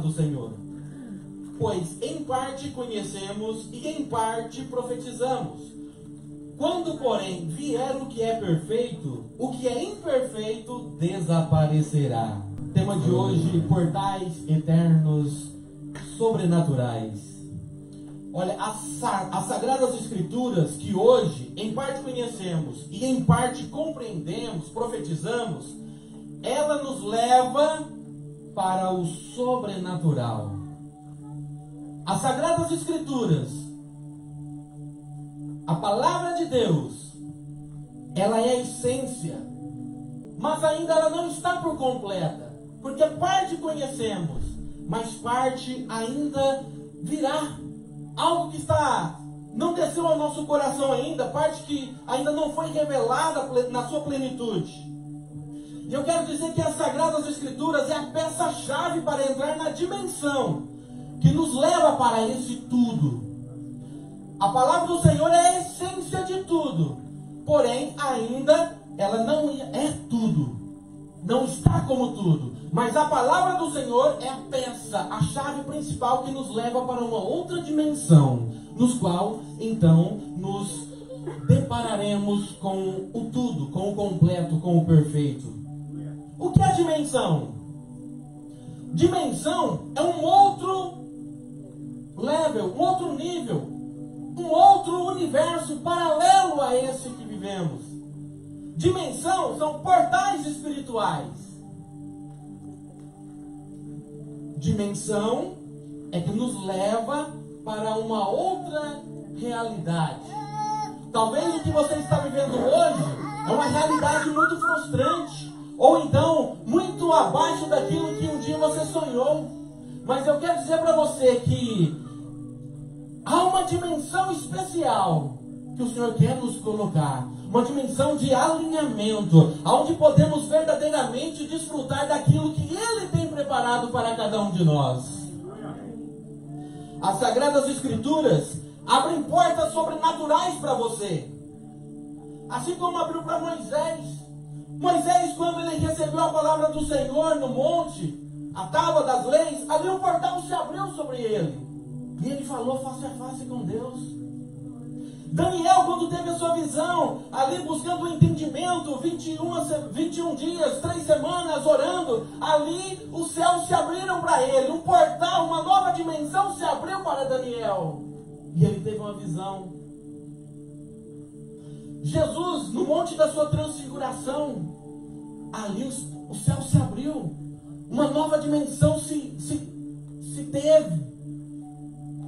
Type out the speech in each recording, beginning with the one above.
do Senhor. Pois em parte conhecemos e em parte profetizamos. Quando, porém, vier o que é perfeito, o que é imperfeito desaparecerá. Tema de hoje: portais eternos sobrenaturais. Olha, as Sagradas Escrituras, que hoje em parte conhecemos e em parte compreendemos, profetizamos, ela nos leva para o sobrenatural. As Sagradas Escrituras, a Palavra de Deus, ela é a essência, mas ainda ela não está por completa, porque parte conhecemos, mas parte ainda virá. Algo que não desceu ao nosso coração ainda, parte que ainda não foi revelada na sua plenitude. E eu quero dizer que as Sagradas Escrituras é a peça-chave para entrar na dimensão que nos leva para esse tudo. A palavra do Senhor é a essência de tudo, porém ainda ela não é tudo, não está como tudo. Mas a palavra do Senhor é a peça, a chave principal que nos leva para uma outra dimensão, nos qual então nos depararemos com o tudo, com o completo, com o perfeito. O que é dimensão? Dimensão é um outro level, um outro nível, um outro universo paralelo a esse que vivemos. Dimensão são portais espirituais. Dimensão é que nos leva para uma outra realidade. Talvez o que você está vivendo hoje é uma realidade muito frustrante, ou então muito abaixo daquilo que um dia você sonhou. Mas eu quero dizer para você que há uma dimensão especial que o Senhor quer nos colocar. Uma dimensão de alinhamento, onde podemos verdadeiramente desfrutar daquilo que Ele tem preparado para cada um de nós. As Sagradas Escrituras abrem portas sobrenaturais para você. Assim como abriu para Moisés. Moisés, quando ele recebeu a palavra do Senhor no monte, a tábua das leis, ali um portal se abriu sobre ele. E ele falou face a face com Deus. Daniel, quando teve a sua visão, ali buscando o entendimento, 21 dias, 3 semanas orando, ali os céus se abriram para ele, um portal, uma nova dimensão se abriu para Daniel, e ele teve uma visão. Jesus, no monte da sua transfiguração, ali o céu se abriu, uma nova dimensão se teve.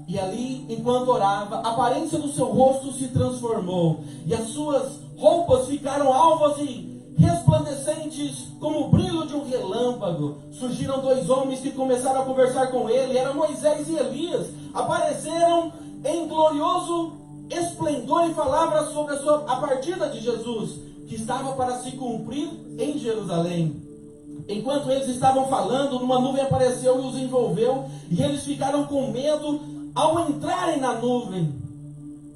E ali, enquanto orava, a aparência do seu rosto se transformou. E as suas roupas ficaram alvas e resplandecentes como o brilho de um relâmpago. Surgiram 2 homens que começaram a conversar com ele. Eram Moisés e Elias. Apareceram em glorioso esplendor e falavam sobre a partida de Jesus, que estava para se cumprir em Jerusalém. Enquanto eles estavam falando, uma nuvem apareceu e os envolveu. E eles ficaram com medo. Ao entrarem na nuvem,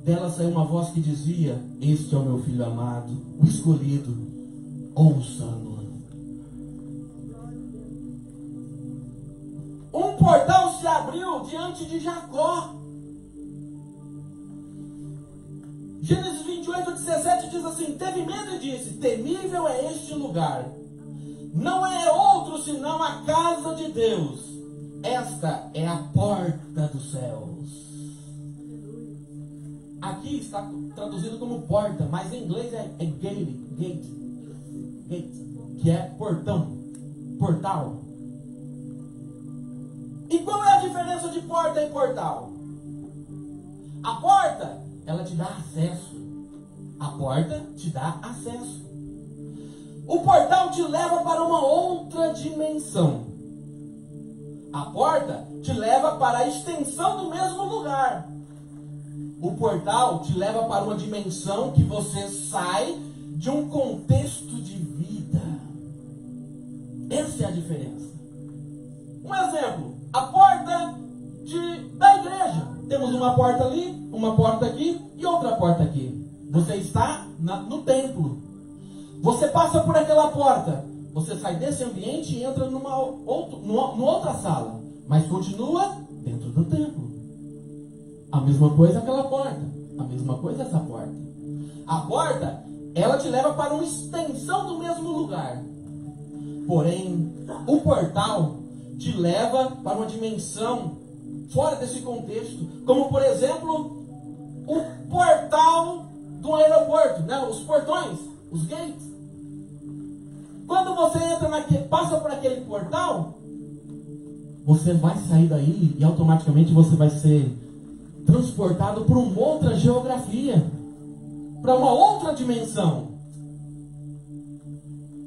dela saiu uma voz que dizia: este é o meu filho amado, o escolhido, ouça-no. Um portal se abriu diante de Jacó. Gênesis 28:17 diz assim: teve medo e disse: temível é este lugar, não é outro senão a casa de Deus. Esta é a porta dos céus. Aqui está traduzido como porta, mas em inglês é gate, que é portão, portal. E qual é a diferença de porta e portal? A porta, ela te dá acesso. A porta te dá acesso. O portal te leva para uma outra dimensão. A porta te leva para a extensão do mesmo lugar. O portal te leva para uma dimensão que você sai de um contexto de vida. Essa é a diferença. Um exemplo, a porta da igreja. Temos uma porta ali, uma porta aqui e outra porta aqui. Você está no templo. Você passa por aquela porta. Você sai desse ambiente e entra numa outra sala. mas continua dentro do templo. A mesma coisa aquela porta, a mesma coisa essa porta. A porta, ela te leva para uma extensão do mesmo lugar. Porém, o portal te leva para uma dimensão fora desse contexto. Como, por exemplo, o portal do aeroporto, né? Os portões, os gates. Quando você passa por aquele portal, você vai sair daí e automaticamente você vai ser transportado para uma outra geografia, para uma outra dimensão.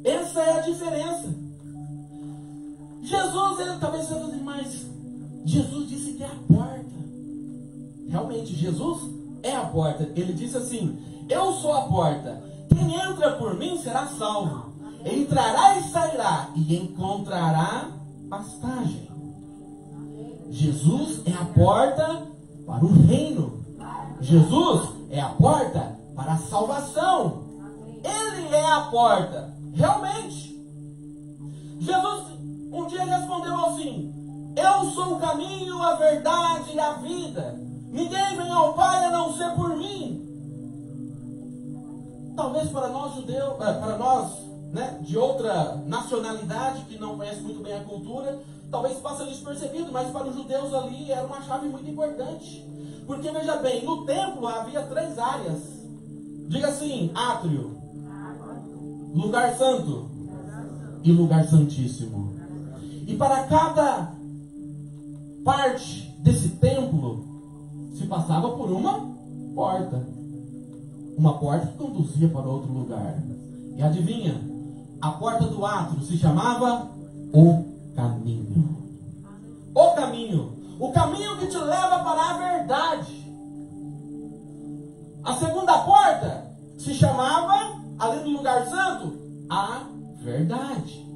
Essa é a diferença. Jesus, ele talvez seja demais. Jesus disse que é a porta. Realmente, Jesus é a porta. Ele disse assim: eu sou a porta. Quem entra por mim será salvo. Entrará e sairá e encontrará pastagem. Jesus é a porta para o reino. Jesus é a porta para a salvação. Ele é a porta. Realmente. Jesus um dia respondeu assim: eu sou o caminho, a verdade e a vida. Ninguém vem ao Pai a não ser por mim. Talvez para nós judeus, para nós, né, de outra nacionalidade que não conhece muito bem a cultura, talvez passe despercebido, mas para os judeus ali era uma chave muito importante. Porque veja bem, no templo havia 3 áreas. Diga assim: átrio, lugar santo e lugar santíssimo. E para cada parte desse templo se passava por uma porta. Uma porta que conduzia para outro lugar. E adivinha? A porta do átrio se chamava o caminho. O caminho. O caminho que te leva para a verdade. A segunda porta se chamava, além do lugar santo, a verdade.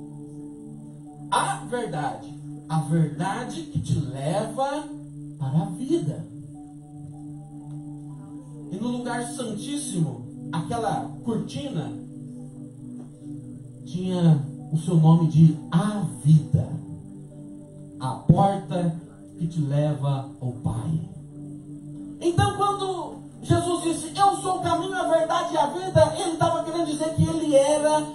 A verdade. A verdade que te leva para a vida. E no lugar santíssimo, aquela cortina tinha o seu nome de a vida. A porta que te leva ao Pai. Então, quando Jesus disse: eu sou o caminho, a verdade e a vida, ele estava querendo dizer que ele era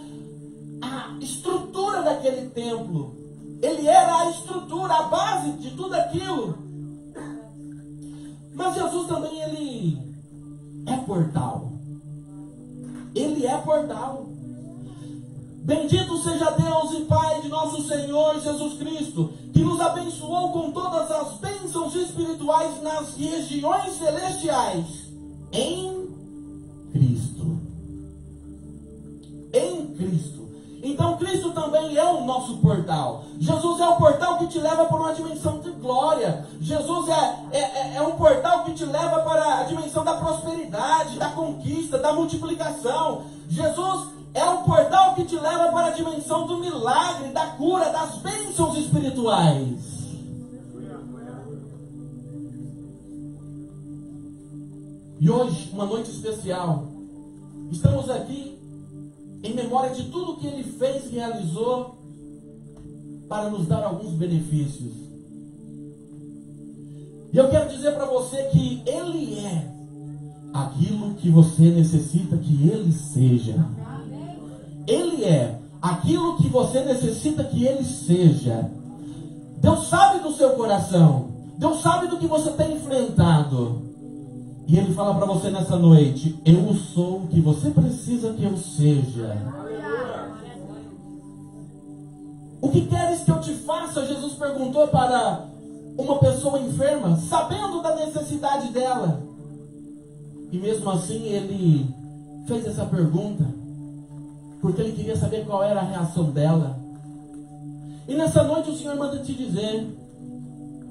a estrutura daquele templo. Ele era a estrutura, a base de tudo aquilo. Mas Jesus também, ele é portal. Ele é portal. Bendito seja Deus e Pai de nosso Senhor Jesus Cristo, que nos abençoou com todas as bênçãos espirituais nas regiões celestiais, em Cristo. Em Cristo. Então Cristo também é o nosso portal. Jesus é o portal que te leva para uma dimensão de glória. Jesus é um portal que te leva para a dimensão da prosperidade, da conquista, da multiplicação. Jesus é o portal que te leva para a dimensão do milagre, da cura, das bênçãos espirituais. E hoje, uma noite especial, estamos aqui em memória de tudo que Ele fez e realizou para nos dar alguns benefícios. E eu quero dizer para você que Ele é aquilo que você necessita que Ele seja. Ele é aquilo que você necessita que Ele seja. Deus sabe do seu coração. Deus sabe do que você tem enfrentado. E Ele fala para você nessa noite: eu sou o que você precisa que eu seja. O que queres que eu te faça? Jesus perguntou para uma pessoa enferma, sabendo da necessidade dela. E mesmo assim Ele fez essa pergunta, porque Ele queria saber qual era a reação dela. E nessa noite o Senhor manda te dizer: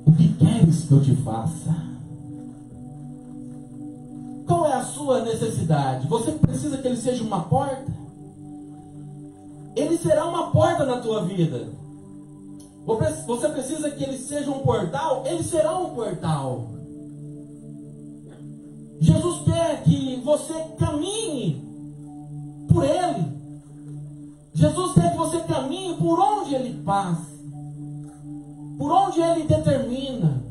o que queres que eu te faça? Qual é a sua necessidade? Você precisa que Ele seja uma porta? Ele será uma porta na tua vida. Você precisa que Ele seja um portal? Ele será um portal. Jesus quer que você caminhe por Ele. Jesus quer que você caminhe por onde Ele passa. por onde Ele determina.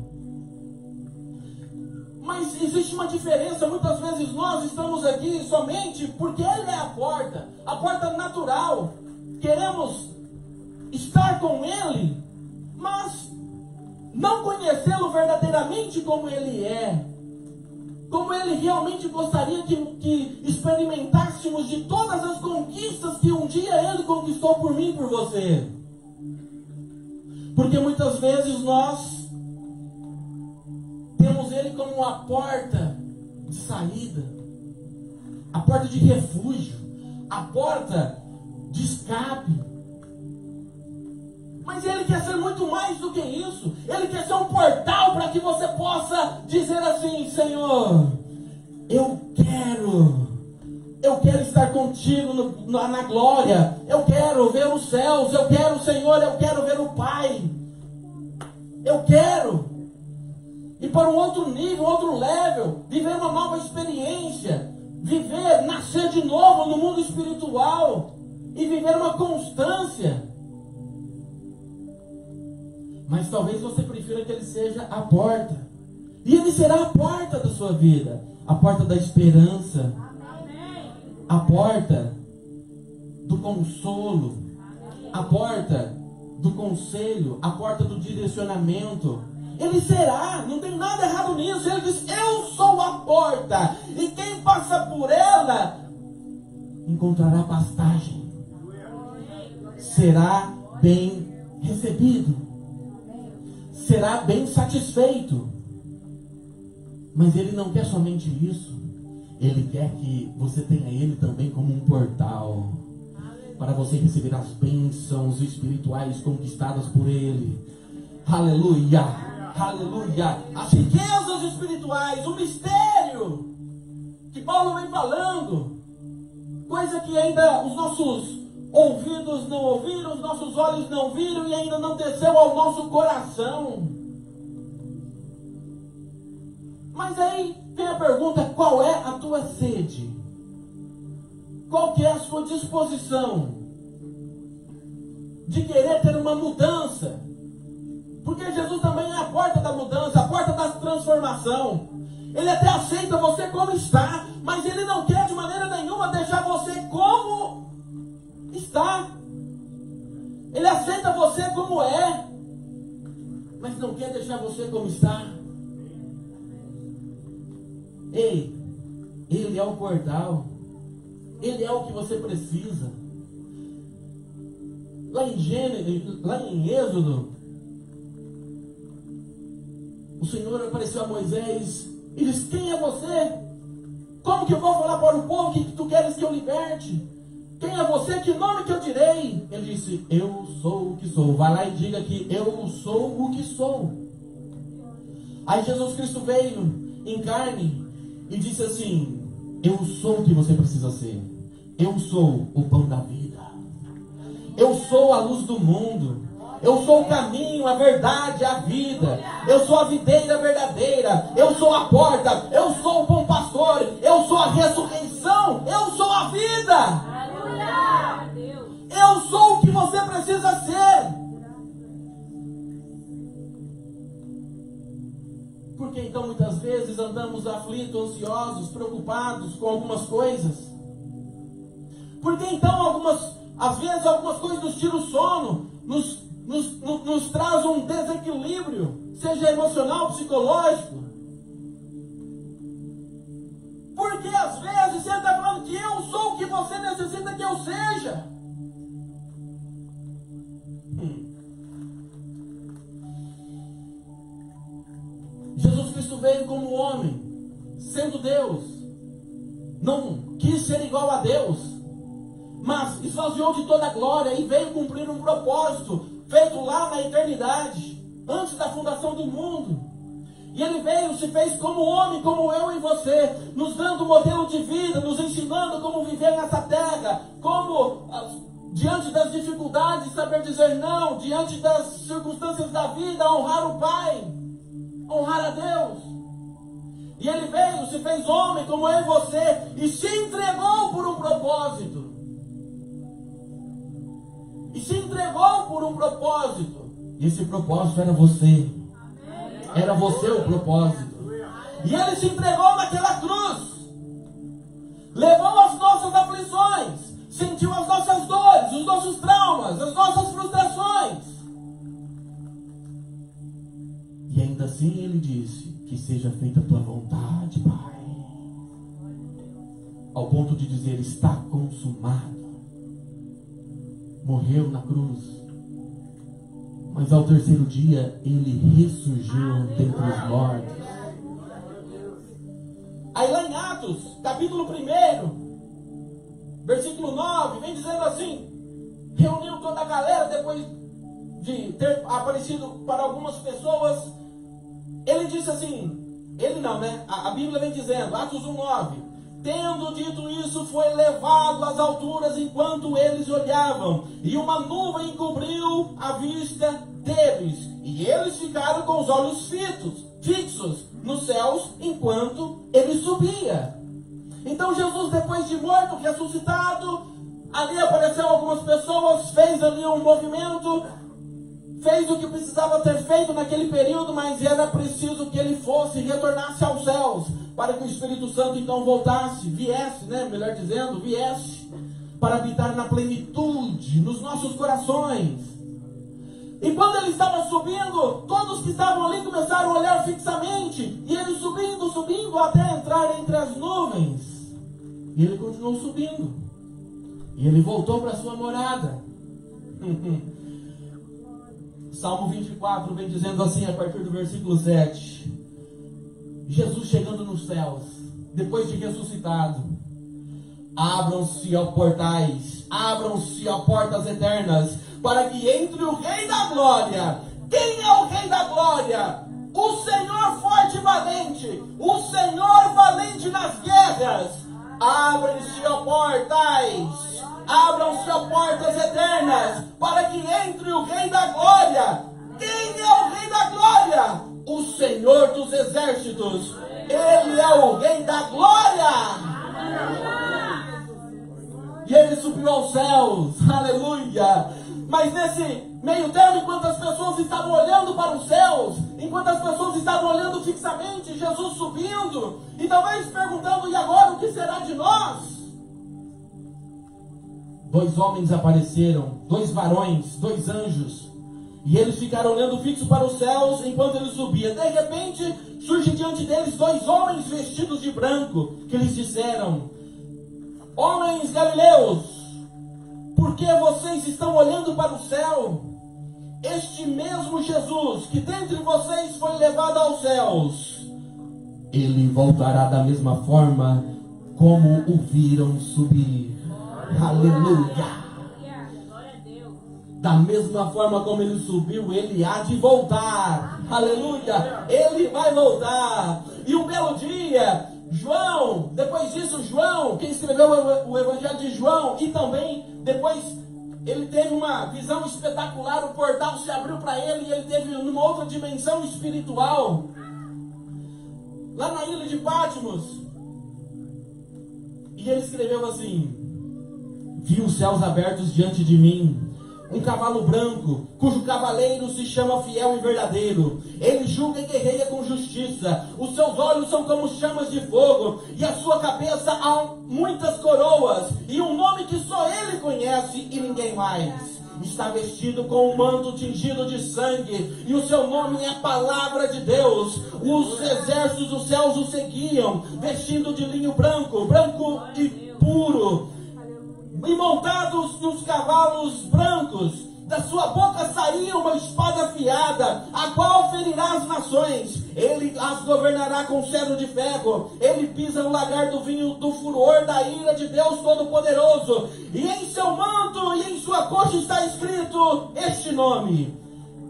Mas existe uma diferença. Muitas vezes nós estamos aqui somente porque Ele é a porta natural. Queremos estar com Ele, mas não conhecê-lo verdadeiramente como Ele é. Como Ele realmente gostaria que experimentássemos de todas as conquistas que um dia Ele conquistou por mim e por você. Porque muitas vezes nós temos Ele como uma porta de saída, a porta de refúgio, a porta de escape. Mas Ele quer ser muito mais do que isso. Ele quer ser um portal para que você possa dizer assim: Senhor, eu quero estar contigo na glória. Eu quero ver os céus. Eu quero, Senhor, eu quero ver o Pai. Eu quero ir para um outro nível, outro level, viver uma nova experiência, nascer de novo no mundo espiritual e viver uma constância. Mas talvez você prefira que Ele seja a porta. E Ele será a porta da sua vida. A porta da esperança. A porta do consolo. A porta do conselho. A porta do direcionamento. Ele será. Não tem nada errado nisso. Ele diz: eu sou a porta. E quem passa por ela encontrará pastagem. Será bem recebido. Será bem satisfeito. Mas Ele não quer somente isso. Ele quer que você tenha Ele também como um portal para você receber as bênçãos espirituais conquistadas por Ele. Aleluia, aleluia. As riquezas espirituais, o mistério que Paulo vem falando, coisa que ainda os nossos ouvidos não ouviram, os nossos olhos não viram e ainda não desceu ao nosso coração. Mas aí vem a pergunta: qual é a tua sede? Qual que é a sua disposição de querer ter uma mudança? Porque Jesus também é a porta da mudança, a porta da transformação. Ele até aceita você como está, mas Ele não quer de maneira nenhuma deixar você como está. Ele aceita você como é, mas não quer deixar você como está. Ei, Ele é o portal. Ele é o que você precisa. Lá em Êxodo, o Senhor apareceu a Moisés e disse: quem é você? Como que eu vou falar para o povo que tu queres que eu liberte? Quem é você? Que nome que eu direi? Ele disse: eu sou o que sou. Vai lá e diga que eu sou o que sou. Aí Jesus Cristo veio em carne e disse assim: eu sou o que você precisa ser. Eu sou o pão da vida. Eu sou a luz do mundo. Eu sou o caminho, a verdade, a vida. Eu sou a videira verdadeira. Eu sou a porta. Eu sou o bom pastor. Eu sou a ressurreição. Eu sou a vida. Eu sou o que você precisa ser. Porque então muitas vezes andamos aflitos, ansiosos, preocupados com algumas coisas? Porque então às vezes algumas coisas nos tiram o sono, nos traz um desequilíbrio, seja emocional, psicológico? Porque às vezes Ele está falando que eu sou o que você necessita que eu seja. Jesus Cristo veio como homem, sendo Deus. Não quis ser igual a Deus, mas esvaziou de toda a glória e veio cumprir um propósito feito lá na eternidade, antes da fundação do mundo. E Ele veio, se fez como homem, como eu e você, nos dando um modelo de vida, nos ensinando como viver nessa terra, como diante das dificuldades saber dizer não, diante das circunstâncias da vida honrar o Pai, honrar a Deus. E Ele veio, se fez homem como eu e você, e se entregou por um propósito. E se entregou por um propósito. esse propósito era você. Era você o propósito. E ele se entregou naquela cruz. Levou as nossas aflições. Sentiu as nossas dores, os nossos traumas, as nossas frustrações. E ainda assim ele disse: que seja feita a tua vontade, Pai. Ao ponto de dizer: está consumado. Morreu na cruz. Mas ao terceiro dia ele ressurgiu dentre os mortos. Aí lá em Atos, capítulo 1, versículo 9, vem dizendo assim: reuniu toda a galera depois de ter aparecido para algumas pessoas. Ele disse assim, ele não, né? A Bíblia vem dizendo, Atos 1:9, tendo dito isso, foi levado às alturas enquanto eles olhavam, e uma nuvem encobriu a vista deles, e eles ficaram com os olhos fixos nos céus enquanto ele subia. Então Jesus, depois de morto, ressuscitado, ali apareceu algumas pessoas, fez ali um movimento, fez o que precisava ter feito naquele período, mas era preciso que ele fosse, retornasse aos céus, para que o Espírito Santo então viesse, para habitar na plenitude, nos nossos corações. E quando ele estava subindo, todos que estavam ali começaram a olhar fixamente, e ele subindo, até entrar entre as nuvens. E ele continuou subindo, e ele voltou para a sua morada. Salmo 24 vem dizendo assim, a partir do versículo 7. Jesus chegando nos céus, depois de ressuscitado: abram-se, ó portais, abram-se, ó portas eternas, para que entre o Rei da Glória. Quem é o Rei da Glória? O Senhor forte e valente, o Senhor valente nas guerras. Abrem-se, ó portais, abram-se, ó portas eternas, para que entre o Rei da Glória. Quem é o Rei da Glória? O Senhor dos exércitos. Ele é o Rei da Glória. E ele subiu aos céus, aleluia. Mas nesse meio termo, enquanto as pessoas estavam olhando para os céus, enquanto as pessoas estavam olhando fixamente, Jesus subindo, e talvez perguntando: e agora o que será de nós? Dois homens apareceram, dois varões, dois anjos, e eles ficaram olhando fixo para os céus enquanto ele subia. De repente, surge diante deles dois homens vestidos de branco, que lhes disseram: homens galileus, por que vocês estão olhando para o céu? Este mesmo Jesus, que dentre vocês foi levado aos céus, ele voltará da mesma forma como o viram subir. Aleluia! Da mesma forma como ele subiu, ele há de voltar. Aleluia! Ele vai voltar. E um belo dia, João, depois disso, João, quem escreveu o Evangelho de João, e também depois ele teve uma visão espetacular, o portal se abriu para ele e ele teve uma outra dimensão espiritual. Lá na ilha de Patmos. E ele escreveu assim: vi os céus abertos diante de mim, um cavalo branco, cujo cavaleiro se chama Fiel e Verdadeiro. Ele julga e guerreia com justiça. Os seus olhos são como chamas de fogo, e a sua cabeça há muitas coroas, e um nome que só ele conhece e ninguém mais. Está vestido com um manto tingido de sangue, e o seu nome é a Palavra de Deus. Os exércitos dos céus o seguiam, vestindo de linho branco, branco e puro, e montados nos cavalos brancos. Da sua boca saía uma espada afiada, a qual ferirá as nações. Ele as governará com cetro de ferro. Ele pisa no lagar do vinho do furor da ira de Deus Todo-Poderoso. E em seu manto e em sua coxa está escrito este nome: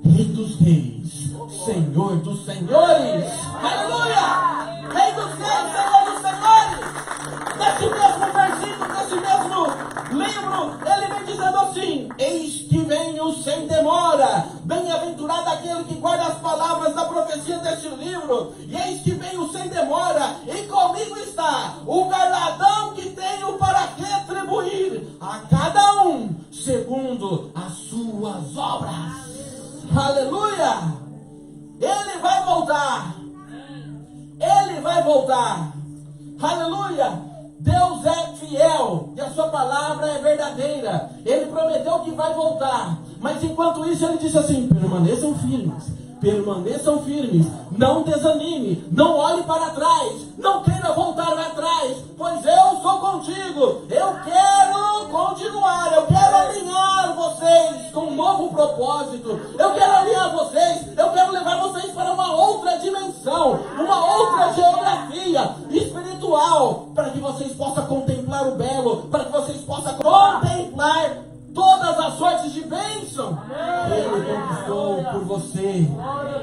Rei dos Reis, Senhor dos Senhores. Aleluia! Rei dos Reis, Senhor dos Senhores. Nesse mesmo versículo, nesse mesmo livro, ele vem dizendo assim: eis que venho sem demora. Bem-aventurado aquele que guarda as palavras da profecia deste livro. E eis que venho sem demora, e comigo está o galardão que tenho para retribuir a cada um segundo as suas obras. Aleluia! Ele vai voltar. Ele vai voltar. Aleluia! Deus é fiel e a sua palavra é verdadeira. Ele prometeu que vai voltar. Mas enquanto isso ele disse assim: permaneçam firmes. Permaneçam firmes, não desanime, não olhe para trás, não queira voltar atrás, pois eu sou contigo. Eu quero continuar, eu quero alinhar vocês com um novo propósito. Eu quero alinhar vocês, eu quero levar vocês para uma outra dimensão, uma outra geografia espiritual, para que vocês possam contemplar o belo, para que vocês possam contemplar todas as sortes de bênção. Ele conquistou por você,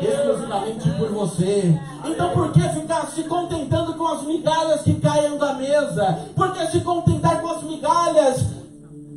exclusivamente por você. Então por que ficar se contentando com as migalhas que caiam da mesa? Por que se contentar com as migalhas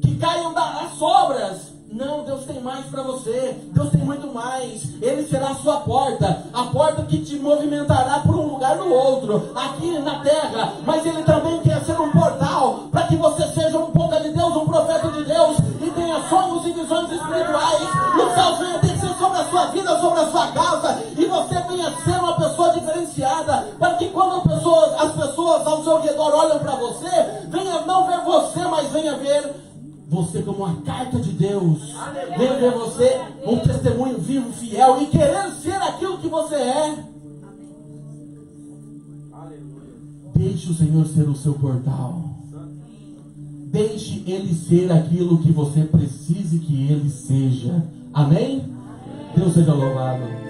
que caiam das sobras? Não, Deus tem mais para você. Deus tem muito mais. Ele será a sua porta, a porta que te movimentará por um lugar no outro, aqui na terra. Mas Ele também quer ser um portal para que você seja um boca de Deus, um profeta de Deus, e tenha sonhos e visões espirituais. Os céus venham descer sobre a sua vida, sobre a sua casa, e você venha ser uma pessoa diferenciada, para que quando as pessoas ao seu redor olham para você, venha não ver você, mas venha ver você como uma carta de Deus. Venha ver você um testemunho vivo, fiel, e querer ser aquilo que você é. Deixe o Senhor ser o seu portal. Deixe Ele ser aquilo que você precise que Ele seja. Amém? Deus seja louvado.